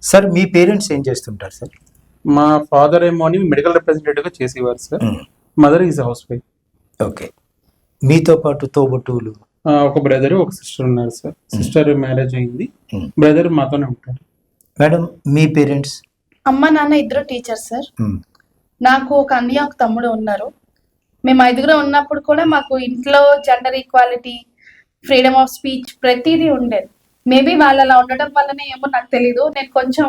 Sir మీ parents ఏం చేస్తుంటారు sir? మా ఫాదర్ ఏమో అని మెడికల్ రిప్రజెంటేటివ్ గా చేసేవారు sir. Mother is house wife. Okay. మీతో పాటు తోబుట్టువులు? ఒక బ్రదర్ ఒక సిస్టర్ ఉన్నారు సార్. సిస్టర్ మ్యారేజ్ అయింది, బ్రదర్ మాతోనే ఉంటారు. మేడం మీ పేరెంట్స్? అమ్మ నాన్న ఇద్దరు టీచర్ సార్. నాకు ఒక అన్నయ్య ఒక తమ్ముడు ఉన్నారు. మేము ఐదుగురు ఉన్నప్పుడు కూడా మాకు ఇంట్లో gender equality, freedom of speech ప్రతిదీ ఉండేది. మేబీ వాళ్ళు అలా ఉండడం వల్లనే ఏమో నాకు తెలీదు, నేను కొంచెం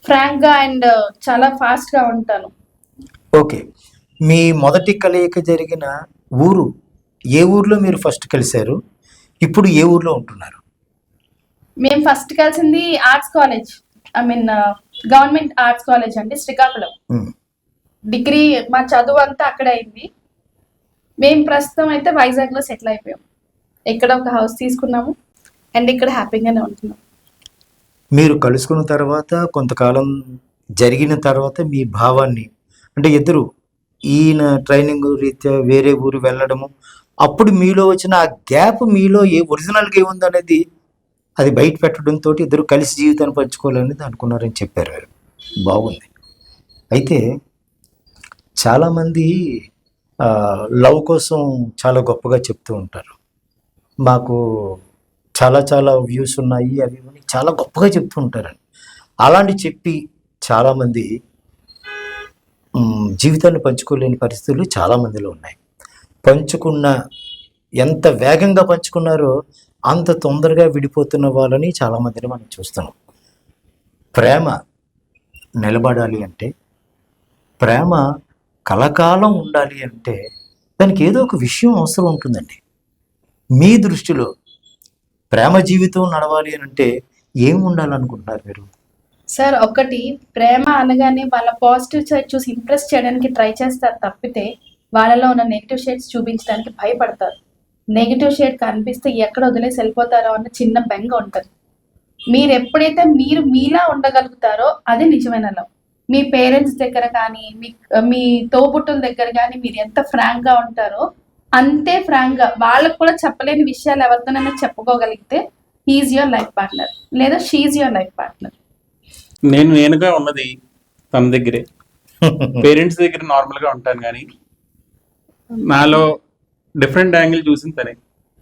ఫ్రాంక్ గా అండ్ చాలా ఫాస్ట్ గా ఉంటాను. ఓకే. మీ మొదటి కలయిక జరిగిన ఊరు ఏ ఊర్లో మీరు ఫస్ట్ కలిశారు? ఇప్పుడు ఏ ఊర్లో ఉంటున్నారు? మేము ఫస్ట్ కలిసింది arts college, government arts college అండి, శ్రీకాకుళం. డిగ్రీ మా చదువు అంతా అక్కడ అయింది. మేము ప్రస్తుతం అయితే వైజాగ్ లో సెటిల్ అయిపోయాం. ఇక్కడ ఒక హౌస్ తీసుకున్నాము అండ్ ఇక్కడ హ్యాపీగానే ఉంటున్నాం. మీరు కలుసుకున్న తర్వాత కొంతకాలం జరిగిన తర్వాత మీ భావాన్ని, అంటే ఇద్దరు ఈయన ట్రైనింగ్ రీత్యా వేరే ఊరు వెళ్ళడము, అప్పుడు మీలో వచ్చిన ఆ గ్యాప్ మీలో ఏ ఒరిజినల్గా ఏముంది అనేది అది బయట పెట్టడంతో ఇద్దరు కలిసి జీవితాన్ని పంచుకోవాలనేది అనుకున్నారని చెప్పారు. బాగుంది. అయితే చాలామంది లవ్ కోసం చాలా గొప్పగా చెప్తూ ఉంటారు. మాకు చాలా చాలా వ్యూస్ ఉన్నాయి, అవి చాలా గొప్పగా చెప్తూ ఉంటారని. అలాంటి చెప్పి చాలామంది జీవితాన్ని పంచుకోలేని పరిస్థితులు చాలామందిలో ఉన్నాయి. పంచుకున్న ఎంత వేగంగా పంచుకున్నారో అంత తొందరగా విడిపోతున్న వాళ్ళని చాలామందిని మనం చూస్తున్నాం. ప్రేమ నిలబడాలి అంటే, ప్రేమ కలకాలం ఉండాలి అంటే దానికి ఏదో ఒక విషయం అవసరం ఉంటుందండి. మీ దృష్టిలో ప్రేమ జీవితం నడవాలి అని అంటే ఏం ఉండాలనుకుంటున్నారు మీరు? సార్, ఒకటి, ప్రేమ అనగానే వాళ్ళ పాజిటివ్ సైడ్ చూసి ఇంప్రెస్ చేయడానికి ట్రై చేస్తారు తప్పితే వాళ్ళలో ఉన్న నెగిటివ్ షేడ్స్ చూపించడానికి భయపడతారు. నెగిటివ్ షేడ్ కనిపిస్తే ఎక్కడ వదిలేసి వెళ్ళిపోతారో అన్న చిన్న బెంగ ఉంటుంది. మీరు ఎప్పుడైతే మీరు మీలా ఉండగలుగుతారో అది నిజమైన లవ్. మీ పేరెంట్స్ దగ్గర కానీ మీ తోబుట్టుల దగ్గర కానీ మీరు ఎంత ఫ్రాంక్ గా ఉంటారో అంతే ఫ్రాంక్ గా వాళ్ళకు కూడా చెప్పలేని విషయాలు ఎవరితోనైనా చెప్పుకోగలిగితే హీఈస్ యువర్ లైఫ్ పార్ట్నర్ లేదా షీఈస్ యువర్ లైఫ్ పార్ట్నర్. నేనుగా ఉన్నది తన దగ్గరే. పేరెంట్స్ దగ్గర నార్మల్ గా ఉంటాను కానీ నాలో డిఫరెంట్ యాంగిల్ చూసింది తనే.